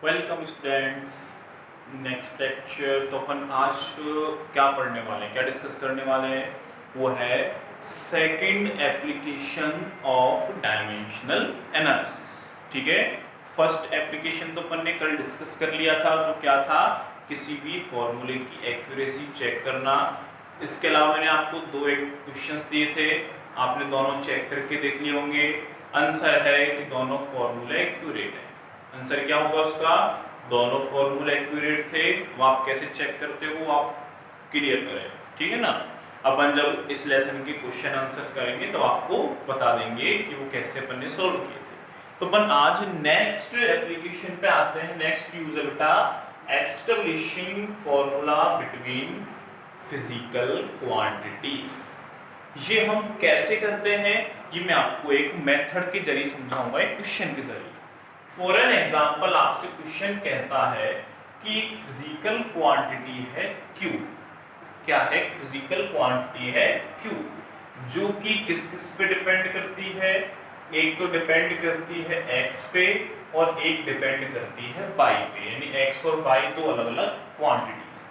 Welcome students. Next lecture तो अपन आज क्या पढ़ने वाले हैं, क्या डिस्कस करने वाले हैं, वो है second application of dimensional analysis. ठीक है, फर्स्ट एप्लीकेशन तो अपन ने कल डिस्कस कर लिया था, जो क्या था, किसी भी फॉर्मूले की एक्यूरेसी चेक करना। इसके अलावा मैंने आपको दो एक क्वेश्चंस दिए थे, आपने दोनों चेक करके देख लिए होंगे। आंसर है कि दोनों फॉर्मूले एक्यूरेट है। आंसर क्या होगा उसका, दोनों फॉर्मूले एक्यूरेट थे। वो आप कैसे चेक करते हो, आप क्लियर करें, ठीक है ना। अपन जब इस लेसन के क्वेश्चन आंसर करेंगे तो आपको बता देंगे कि वो कैसे अपन ने सॉल्व किए थे। तो अपन आज नेक्स्ट एप्लीकेशन पे आते हैं। नेक्स्ट यूज है बेटा establishing formula between physical quantities. ये हम कैसे करते हैं, ये मैं आपको एक मेथड के जरिए समझाऊंगा, एक क्वेश्चन के जरिए। फॉर एन एग्जाम्पल आपसे क्वेश्चन कहता है कि फिजिकल क्वांटिटी है Q। क्या है, फिजिकल क्वांटिटी है Q, जो कि किस किस पे डिपेंड करती है। एक तो डिपेंड करती है X पे और एक डिपेंड करती है Y पे, यानी X और Y दो अलग अलग क्वांटिटीज।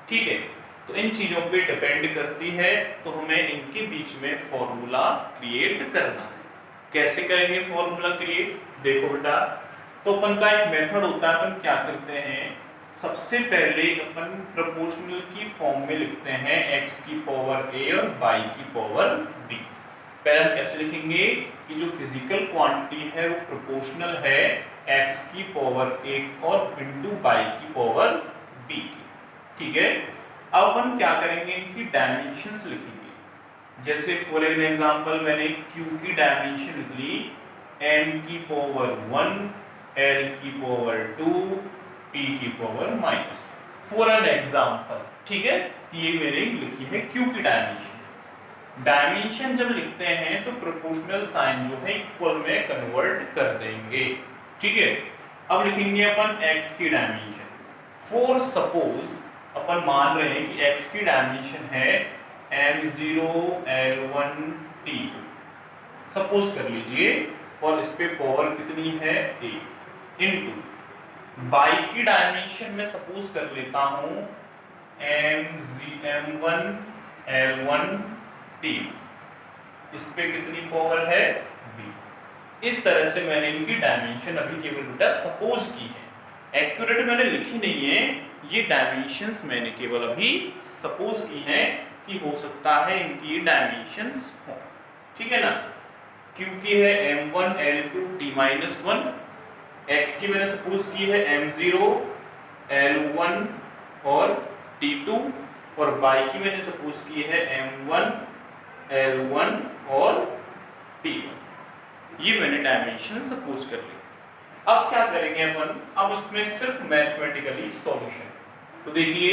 ठीक है, तो इन चीजों पे डिपेंड करती है, तो हमें इनके बीच में फॉर्मूला क्रिएट करना है। कैसे करेंगे फॉर्मूला क्रिएट, देखो बेटा, तो अपन का एक मेथड होता है। अपन क्या करते हैं, सबसे पहले अपन प्रोपोर्शनल की फॉर्म में लिखते हैं x की पावर a और y की पावर b। पहले हम कैसे लिखेंगे कि जो फिजिकल क्वांटिटी है वो प्रोपोर्शनल है x की पावर a और इनटू y की पावर b की। ठीक है, अब अपन क्या करेंगे, इनकी डायमेंशंस लिखेंगे। जैसे फॉर एन एग्जांपल मैंने q की डायमेंशन लिख ली m की पावर 1, L की पावर 2, T की power minus, for an example. ठीक है, ये मेरे लिखी है Q की डायमेंशन। डायमेंशन जब लिखते हैं तो प्रोपोर्शनल साइन जो है इक्वल में कन्वर्ट कर देंगे। ठीक है, अब लिखेंगे अपन X की डायमेंशन। फॉर सपोज अपन मान रहे हैं कि X की डायमेंशन है M0 L1 T2, सपोज कर लीजिए, और इस पे पावर कितनी है a इनटू y की डायमेंशन में सपोज कर लेता हूं M1 L1 T, इस पे कितनी पावर है b। इस तरह से मैंने इनकी डायमेंशन अभी केवल बेटा सपोज की है, एक्यूरेट मैंने लिखी नहीं है। ये डायमेंशंस मैंने केवल अभी सपोज की है कि हो सकता है इनकी डायमेंशंस हो। ठीक है ना, क्योंकि है M1 L2 T-1, X की मैंने सपोज की है M0 L1 और T2, और Y की मैंने सपोज की है M1 L1 और T1। ये मैंने डायमेंशन सपोज कर ली। अब क्या करेंगे अपन, अब इसमें सिर्फ मैथमेटिकली सॉल्यूशन। तो देखिए,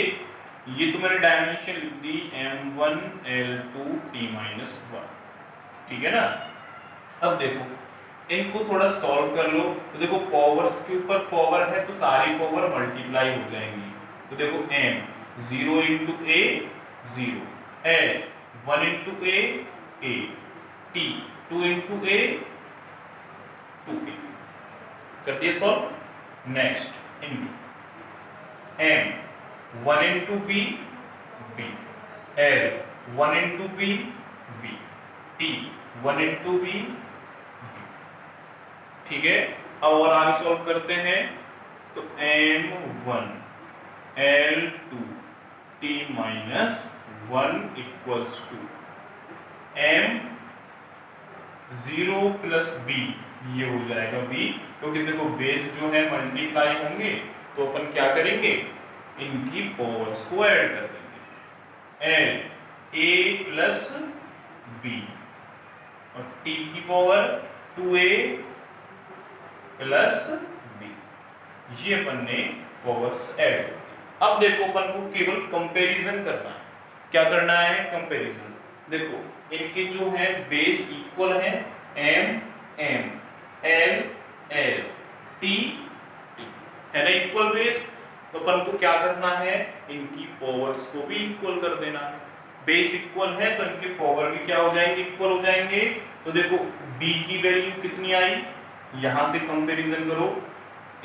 ये तो मैंने डायमेंशन लिख दी M1 L2 T-1। ठीक है ना, अब देखो इनको थोड़ा सॉल्व कर लो। तो देखो पावर्स के ऊपर पावर है तो सारी पावर मल्टीप्लाई हो जाएंगी। तो देखो m 0 into a 0, l 1 into a a, t 2 into a 2a, कर दिए solve. Next into m 1 into b b, l 1 into b b, t 1 into b। ठीक है, अब और आगे सॉल्व करते हैं। तो M1 L2 T-1 equals to M0 plus B, ये हो जाएगा B, क्योंकि देखो बेस जो है मल्टीप्लाई होंगे, तो अपन क्या करेंगे, इनकी पावर्स को ऐड कर देंगे। L A प्लस B और T की पावर 2A प्लस b, ये अपन ने पावर्स ऐड। अब देखो अपन को केवल कंपैरिजन करना है। क्या करना है, कंपैरिजन। देखो इनके जो है बेस इक्वल है, m m l l t t, है ना इक्वल बेस। तो अपन को क्या करना है, इनकी पावर्स को भी इक्वल कर देना है। बेस इक्वल है तो इनके पावर भी क्या हो जाएंगे, इक्वल हो जाएंगे। तो देखो b की वैल्यू कितनी आई, यहां से कंपैरिजन करो,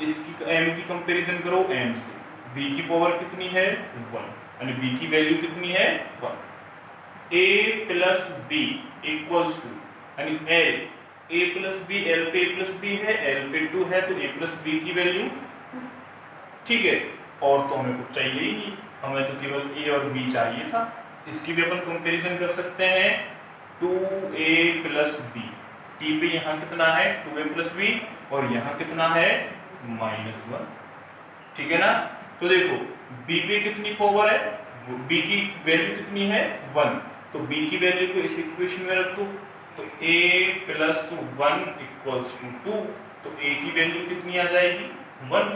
इसकी m की कंपैरिजन करो m से, b की पावर कितनी है 1, यानी b की वैल्यू कितनी है 1। a प्लस b इक्वल्स टू, यानी l, a प्लस b, l पे a प्लस b है, l पे 2 है, तो a प्लस b की वैल्यू, ठीक है। और तो हमें कुछ चाहिए ही नहीं, हमें तो केवल a और b चाहिए था। इसकी भी अपन कंपैरिजन कर सकते हैं, 2a प्लस b, t पे यहाँ कितना है 2a प्लस b, और यहाँ कितना है -1, ठीक है ना। तो देखो b पे कितनी पावर है, b की वैल्यू कितनी है 1, तो b की वैल्यू को इस इक्वेशन में रख दो, तो a प्लस 1 इक्वल्स टू 2, तो a की वैल्यू कितनी आ जाएगी 1,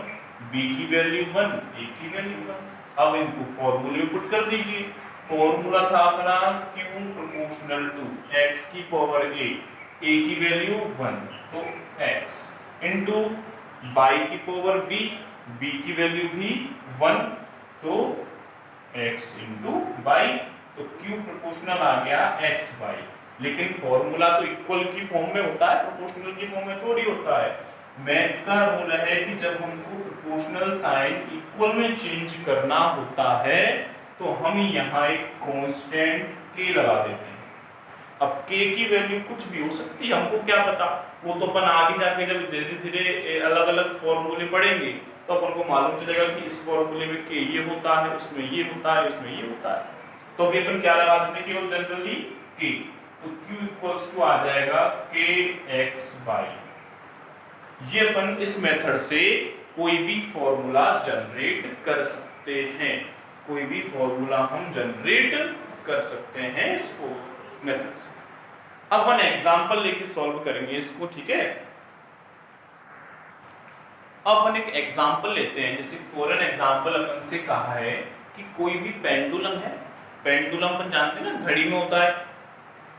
b की वैल्यू 1, a की वैल्यू 1। अब इनको फॉर्मूले पुट कर दीजिए। फॉर्मूला था अपना q प्रोपोर्शनल टू x की पावर a की वैल्यू 1, तो x इनटू y की पावर b की वैल्यू भी 1, तो x इनटू y, तो q प्रोपोर्शनल आ गया x y। लेकिन फॉर्मूला तो इक्वल की फॉर्म में होता है, प्रोपोर्शनल की फॉर्म में थोड़ी होता है। मैथ का रूल है कि जब हमको प्रोपोर्शनल साइन इक्वल में चेंज करना होता है तो हम यहाँ एक कांस्टेंट k लगा देते हैं। अब k की वैल्यू कुछ भी हो सकती है, हमको क्या पता, वो तो अपन आगे जाके जब धीरे धीरे अलग अलग फॉर्मूले पढ़ेंगे तो अपन को मालूम चलेगा कि इस फॉर्मूले में k ये होता है, उसमें ये होता है, उसमें ये होता है। तो अभी अपन क्या लगा देते हैं, केवल जनरली k, तो q इक्वल्स टू आ जाएगा kxy। ये अपन इस मेथड से कोई भी फॉर्मूला जनरेट कर सकते हैं, कोई भी फॉर्मूला हम जनरेट कर सकते हैं इस मेथड से। अब अपन एग्जांपल लेके सॉल्व करेंगे इसको, ठीक है। अब अपन एक एग्जांपल लेते हैं, जैसे फॉर एन एग्जांपल अपन से कहा है कि कोई भी पेंडुलम है, पेंडुलम अपन जानते हैं ना, घड़ी में होता है,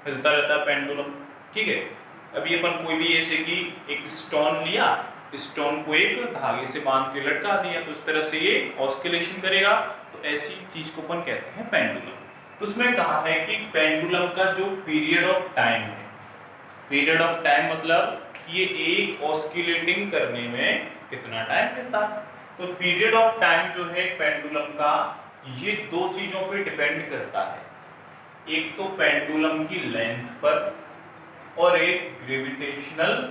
हिलता रहता है पेंडुलम, ठीक है। अभी अपन कोई भी ऐसे कि एक स्टोन लिया, स्टोन को एक धागे से बांध के लटका दिया, तो इस तरह से ये ऑस्किलेशन करेगा, तो ऐसी चीज को अपन कहते हैं पेंडुलम। तो उसमें कहा है कि पेंडुलम का जो पीरियड ऑफ टाइम है, पीरियड ऑफ टाइम मतलब ये एक ऑस्किलेटिंग करने में कितना टाइम लेता है। तो पीरियड ऑफ टाइम जो है पेंडुलम का, ये दो चीजों पे डिपेंड करता है, एक तो पेंडुलम की लेंथ पर और एक ग्रेविटेशनल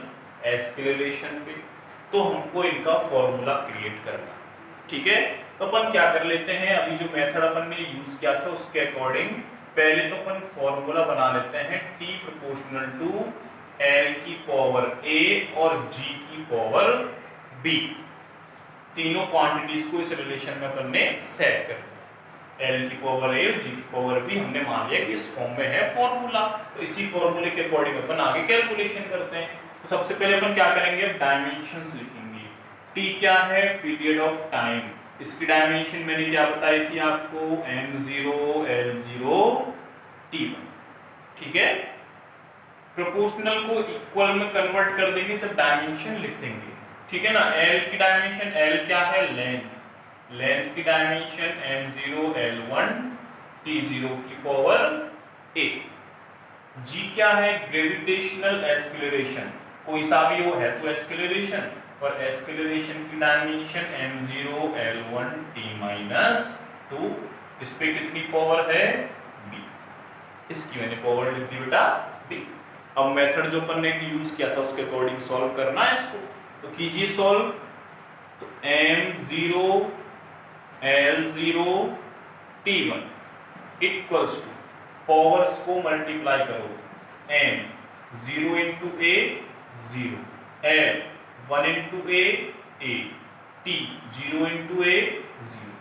एक्सेलरेशन पे। तो हमको इनका फॉर्मूला क्रिएट करना, ठीक है। तो अपन क्या कर लेते हैं, अभी जो मेथड अपन ने यूज किया था उसके अकॉर्डिंग पहले तो अपन फॉर्मूला बना लेते हैं t प्रोपोर्शनल टू l की पावर a और g की पावर b, तीनों क्वांटिटीज को इस रिलेशन में अपन ने सेट कर दिया। l की पावर a और g की पावर b हमने मान लिया कि इस फॉर्म में है फॉर्मूला, तो इसी फॉर्मूले के अकॉर्डिंग अपन आगे कैलकुलेशन करते हैं। तो सबसे पहले अपन क्या करेंगे, डायमेंशंस लिखेंगे। t क्या है, पीरियड ऑफ टाइम, इसकी डायमेंशन मैंने क्या बताई थी आपको, m0 l0 t1, ठीक है। प्रोपोर्शनल को इक्वल में कन्वर्ट कर देंगे जब डायमेंशन लिख देंगे, ठीक है ना। l की डायमेंशन, l क्या है लेंथ, लेंथ की डायमेंशन m0 l1 t0 की पावर a। g क्या है, ग्रेविटेशनल एक्सेलरेशन, कोई सा भी वो है तो एक्सेलरेशन, और एक्सेलरेशन की डायमेंशन m0 l1 t-2, इस पे कितनी पावर है b, इसकी मैंने पावर लिख दी बेटा b। अब मेथड जो अपन ने यूज किया था उसके अकॉर्डिंग सॉल्व करना है इसको, तो कीजिए सॉल्व। तो m0 l0 t1 equals to, powers को मल्टीप्लाई करो, m 0 into a 0, l 1 into a a, t 0 into a 0,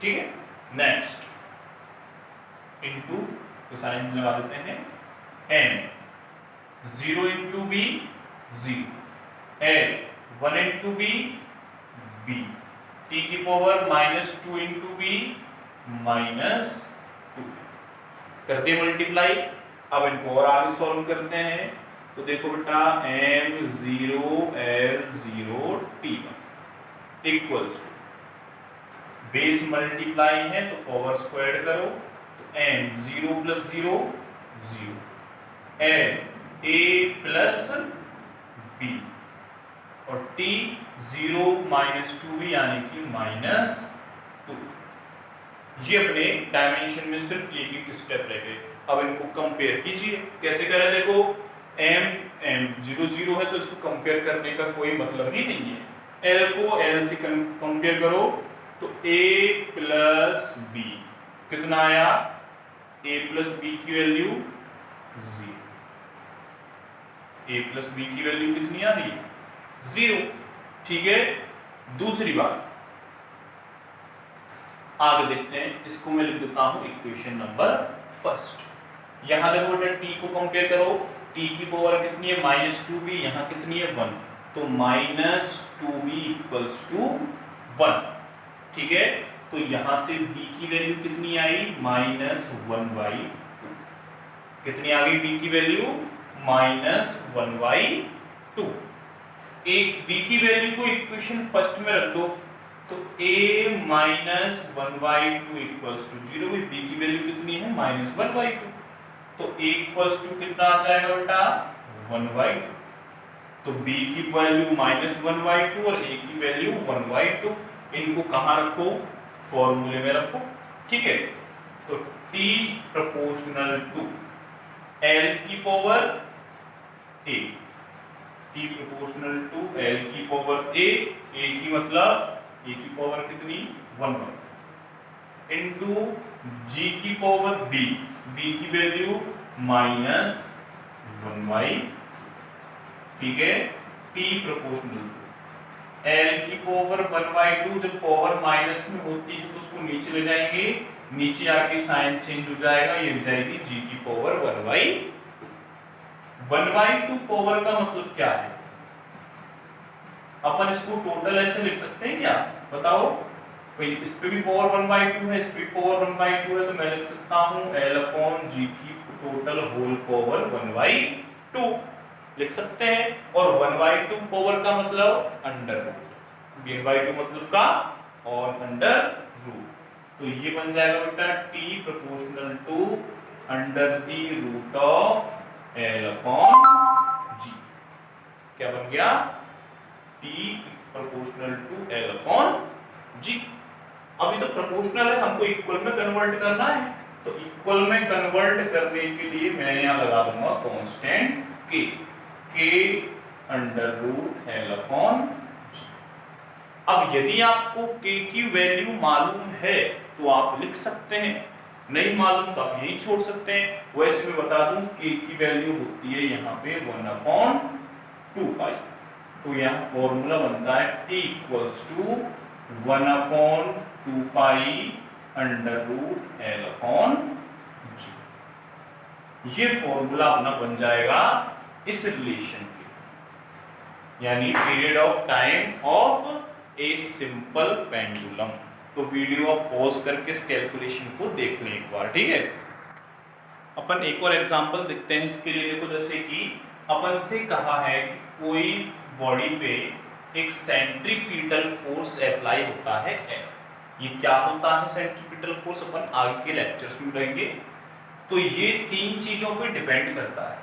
ठीक है। नेक्स्ट इंटू तो साइन लगा देते हैं, n 0 into b 0, l 1 into b b, t की पावर -2 इंटू b -2, करते मल्टीप्लाई। अब इनको और आगे सॉल्व करते हैं, तो देखो बेटा m0 l0 t1 equals to, base multiply है तो पावर स्क्वायर करो, तो m 0 प्लस 0 0, l a प्लस b, और t 0 -2b यानी कि -2। ये अपने डायमेंशन में सिर्फ एक एक स्टेप रह गए। अब इनको कंपेयर कीजिए, कैसे करें? देखो m 0 0 है तो इसको कंपेयर करने का कोई मतलब ही नहीं है। l को l से कंपेयर करो तो a प्लस b कितना आया? a प्लस b की वैल्यू 0। a प्लस b की वैल्यू कितनी आ रही है? 0। ठीक है, दूसरी बात आगे देखते हैं। इसको मैं लिख देता हूं इक्वेशन नंबर फर्स्ट। यहां देखो बेटा t को कंपेयर करो, t की पावर कितनी है? -2b, यहां कितनी है? 1, तो -2b = 1। ठीक है, तो यहां से b की वैल्यू कितनी आई? -1/2। कितनी आ गई b की वैल्यू? -1/2। एक b की वैल्यू को इक्वेशन फर्स्ट में रख दो तो a -1/2 = 0। b की वैल्यू कितनी है? -1/2। तो a = कितना आ जाएगा बेटा? 1/2। तो b की वैल्यू -1/2 और a की वैल्यू 1/2। इनको कहां रखो? फॉर्मूले में रखो। ठीक है, तो t प्रोपोर्शनल टू l की power a, t proportional to l की पावर a की मतलब a की पावर कितनी? 1/2 इनटू g की पावर b, b की वैल्यू -1/2। ठीक है, t प्रोपोर्शनल टू l की पावर 1/2। जब पावर माइनस में होती है तो उसको नीचे ले जाएंगे, नीचे आके साइन चेंज हो जाएगा, ये हो जाएगी g की पावर 1/2। 1/2 पावर का मतलब क्या है? अपन इसको टोटल ऐसे लिख सकते हैं क्या? बताओ। भाई इस पे भी पावर 1/2 है, इस पे पावर 1/2 है, तो मैं लिख सकता हूं l/g की टोटल होल पावर 1/2 लिख सकते हैं। और 1/2 पावर का मतलब अंडर रूट, 1/2 मतलब का और अंडर रूट। तो ये बन जाएगा बेटा t proportional to under the root of l/g। क्या बन गया? t proportional to l/g। अभी तो प्रोपोर्शनल है, हमको इक्वल में कन्वर्ट करना है, तो इक्वल में कन्वर्ट करने के लिए मैं यहां लगा दूंगा constant k under root l/g। अब यदि आपको k की वैल्यू मालूम है तो आप लिख सकते हैं, नहीं मालूम तो आप यही छोड़ सकते हैं। वैसे मैं बता दूं k की वैल्यू होती है यहाँ पे 1/2π। तो यहाँ फॉर्मूला बनता है t = 1/2π अंडर रूट l/g। ये फॉर्मूला अपना बन जाएगा इस रिलेशन के, यानी period of time of a simple pendulum. तो वीडियो आप पॉज करके इस कैलकुलेशन को देख लें एक बार। ठीक है, अपन एक और एग्जांपल देखते हैं इसके लिए। देखो, जैसे कि अपन से कहा है कि कोई बॉडी पे एक सेंट्रीपिटल फोर्स अप्लाई होता है F। ये क्या होता है सेंट्रीपिटल फोर्स? अपन आगे के लेक्चर्स में पढ़ेंगे। तो ये तीन चीजों पे डिपेंड करता है।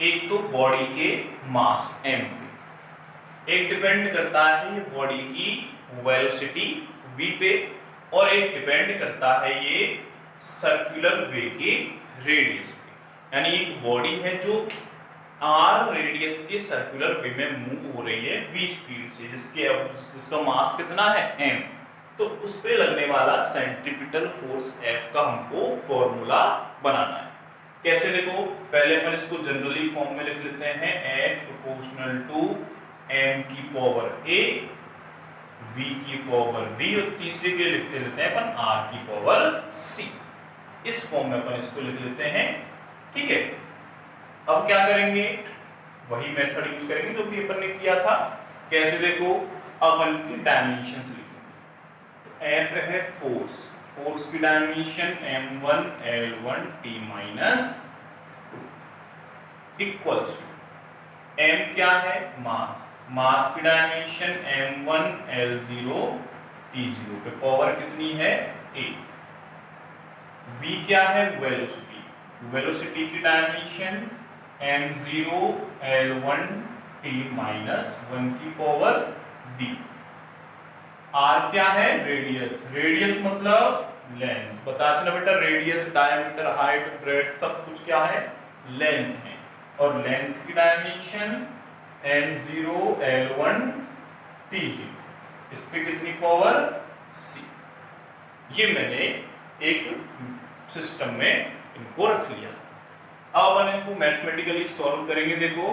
एक तो बॉडी के मास m पे, एक डिपेंड करता है बॉडी की वेलोसिटी v पे, और एक डिपेंड करता है ये सर्कुलर वे के रेडियस पे। यानी एक बॉडी है जो r रेडियस के सर्कुलर वे में मूव हो रही है v स्पीड से, जिसका मास कितना है m। तो उस पे लगने वाला सेंट्रीपिटल फोर्स F का हमको फॉर्मूला बनाना है। कैसे? देखो, पहले अपन इसको जनरली फॉर्म में लिख लेते हैं F प्रोपोर्शनल टू m की पावर a, v की पावर b, और तीसरे के लिख लेते हैं अपन r की पावर c। इस फॉर्म में अपन इसको लिख लेते हैं। ठीक है, अब क्या करेंगे? वही मेथड यूज करेंगे जो भी अपन ने किया था। कैसे? देखो, अपन की डायमेंशंस लिखेंगे। तो F है फोर्स, फोर्स की dimension m1 l1 t - equals to m क्या है? मास, मास की डायमेंशन m1 l0 t0 पे पावर कितनी है? a। v क्या है? वेलोसिटी, वेलोसिटी की dimension m0 l1 T minus 1 की पावर डी। आर क्या है? रेडियस। रेडियस मतलब लेंथ। बता देना बेटा, रेडियस, डायमीटर, हाइट, ब्रेड्थ सब कुछ क्या है? लेंथ है। और लेंथ की डायमेंशन m0 l1 t0। इस पे कितनी पावर? c। ये मैंने एक सिस्टम में इनको रख लिया। अब अपन इनको मैथमेटिकली सॉल्व करेंगे। देखो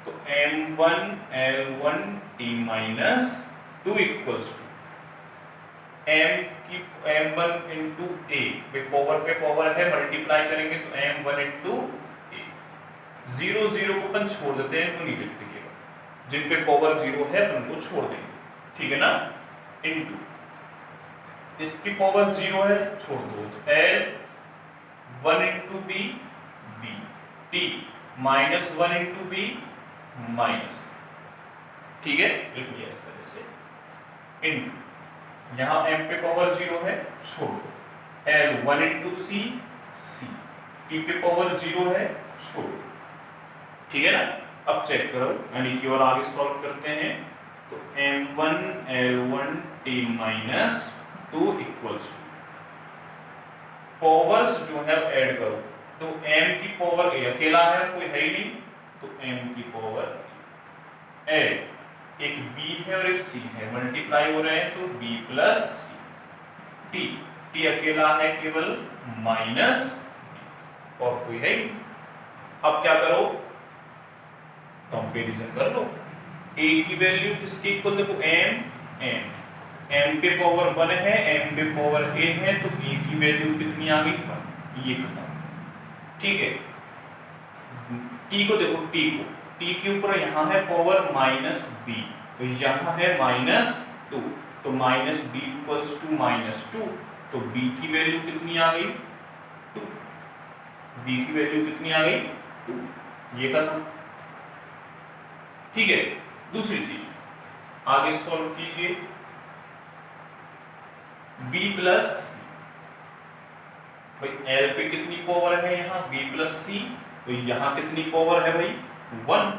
तो m1 l1 t minus 2 equals to m1 into a, power पे पावर है, मल्टीप्लाई करेंगे तो m1 इंटू ए। 0 0 को अपन छोड़ देते हैं, इनको नहीं लिखते, केवल जिन पे पावर 0 है उनको छोड़ देंगे, ठीक है ना। इंटू इसकी पावर 0 है, छोड़ दो, तो l 1 into B, B T minus 1 into B minus, ठीक है, लिख लिया इस तरह से। इंटू यहां m पे पावर 0 है, छोड़ो, l 1 इंटू सी, सी t पे पावर 0 है, छोड़ो, ठीक है ना। अब चेक करो, यानी कि और आगे सॉल्व करते हैं। तो m1 l1 t minus 2 equals powers जो है ऐड करो, तो m की पावर a अकेला है, कोई है ही नहीं, तो m की पावर a, एक b है और एक c है, मल्टीप्लाई हो रहे हैं तो b प्लस टी, टी अकेला है केवल, माइनस और कोई है ही। अब क्या करो, कंपैरिजन कर लो। a की वैल्यू किसके इक्वल? देखो m पे पावर 1 है, m पे पावर a है, तो a की वैल्यू कितनी आ गई? 1। ये खत्म, ठीक है। t को देखो, t के ऊपर यहाँ है पावर माइनस b, तो यहाँ है माइनस 2, तो minus b equals to minus 2, तो b की वैल्यू कितनी आ गई? 2। b की वैल्यू कितनी आ गई? 2। ये खत्म, ठीक है। दूसरी चीज आगे सॉल्व कीजिए, b प्लस, भाई l पे कितनी पावर है यहाँ? b प्लस c, तो यहाँ कितनी पावर है भाई? 1।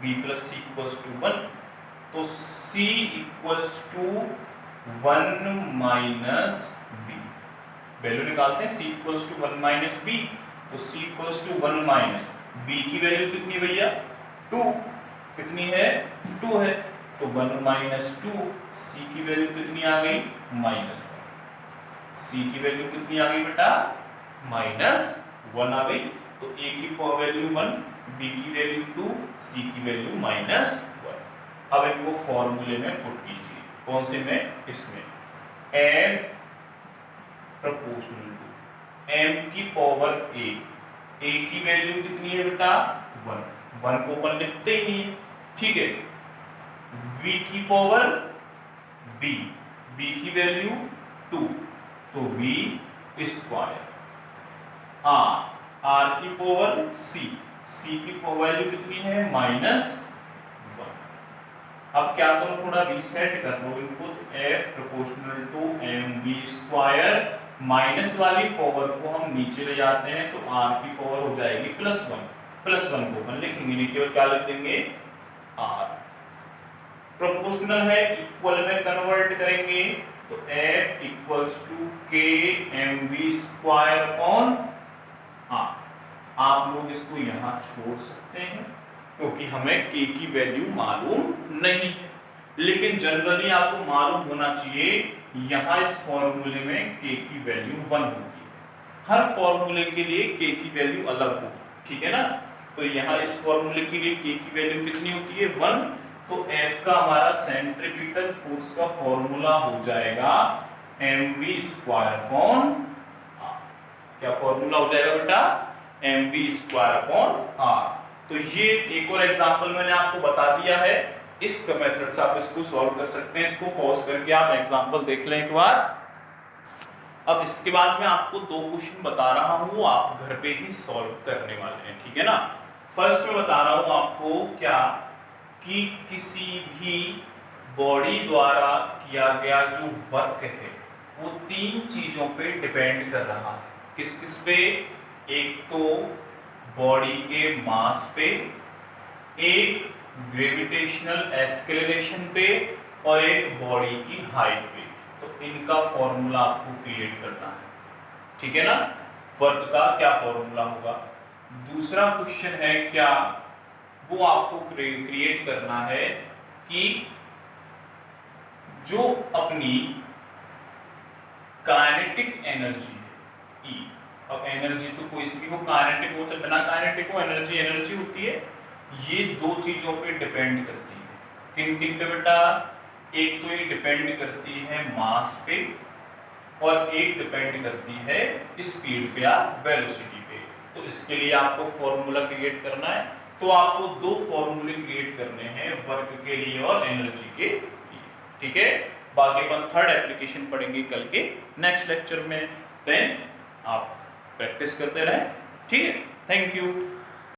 b plus c equals to 1, तो c equals to 1 minus b। Value निकालते हैं, c equals to 1 minus b, तो c equals to 1 minus b की वैल्यू कितनी भैया? 2। कितनी है? 2 है, तो 1 माइनस 2, c की वैल्यू कितनी आ गई? माइनस 1। c की वैल्यू कितनी आ गई बेटा? माइनस 1 आ गई, तो a की पावर वैल्यू 1, b की वैल्यू 2, c की वैल्यू माइनस 1। अब इनको फॉर्मूले में पुट कीजिए, कौन से में? इसमें f प्रोपोर्शनल टू m की पावर a, a की वैल्यू कितनी है बेटा? 1, 1 को अपन लिखते ही नहीं, ठीक है। v की पावर b, b की वैल्यू 2, तो v स्क्वायर, r की पावर c, c की पावर वैल्यू कितनी है? माइनस 1। अब क्या करो, थोड़ा रीसेट कर लो इनको, तो f proportional to mv square, minus वाली पावर को हम नीचे ले जाते हैं, तो r की पावर हो जाएगी प्लस 1, प्लस 1 को अपन लिखेंगे नहीं, केवल क्या लिख देंगे? r। प्रोपोर्शनल है, इक्वल में कन्वर्ट करेंगे, तो f equals to k mv square on r। आप लोग इसको यहां छोड़ सकते हैं, क्योंकि हमें k की वैल्यू मालूम नहीं है, लेकिन जनरली आपको मालूम होना चाहिए, यहां इस फॉर्मूले में k की वैल्यू 1 होगी। हर फॉर्मूले के लिए k की वैल्यू अलग होगी, ठीक है ना। तो यहाँ इस फॉर्मूले के लिए k की वैल्यू कितनी होती है? 1। तो F का हमारा सेंट्रीपिटल फोर्स का फॉर्मूला हो जाएगा mv स्क्वायर अपॉन r। क्या फॉर्मूला हो जाएगा बेटा? mv square upon r। तो ये एक और एग्जांपल मैंने आपको बता दिया है, इस मेथड से आप इसको सॉल्व कर सकते हैं। इसको पॉज करके आप एग्जांपल देख लें एक बार। अब इसके बाद मैं आपको 2 क्वेश्चन बता रहा हूँ, आप घर पे ही सॉल्व करने वाले हैं, ठीक है ना। फर्स्ट में बता रहा हूँ आपको क्या, कि किसी भी बॉडी द्वारा किया गया जो वर्क है वो 3 चीजों पे डिपेंड कर रहा है। किस किस पे? एक तो बॉडी के मास पे, एक ग्रेविटेशनल एक्सेलरेशन पे और एक बॉडी की हाइट पे। तो इनका फॉर्मूला आपको क्रिएट करना है, ठीक है ना। वर्क का क्या फॉर्मूला होगा। दूसरा क्वेश्चन है क्या, वो आपको क्रिएट करना है कि जो अपनी काइनेटिक एनर्जी E, अब एनर्जी तो कोई सी भी हो, काइनेटिक हो चाहे बिना काइनेटिक हो, एनर्जी एनर्जी होती है। ये दो चीजों पे डिपेंड करती है। किन किन पे बेटा, एक तो ये डिपेंड करती है मास पे और एक डिपेंड करती है स्पीड पे या वेलोसिटी पे। तो इसके लिए आपको फॉर्मूला क्रिएट करना है। तो आपको दो फॉर्मूले क्रिएट करने हैं, वर्क के लिए और एनर्जी के लिए, ठीक है। बाकी अपन थर्ड एप्लीकेशन पढ़ेंगे कल के नेक्स्ट लेक्चर में। देन आप प्रैक्टिस करते रहें, ठीक है। Thank you.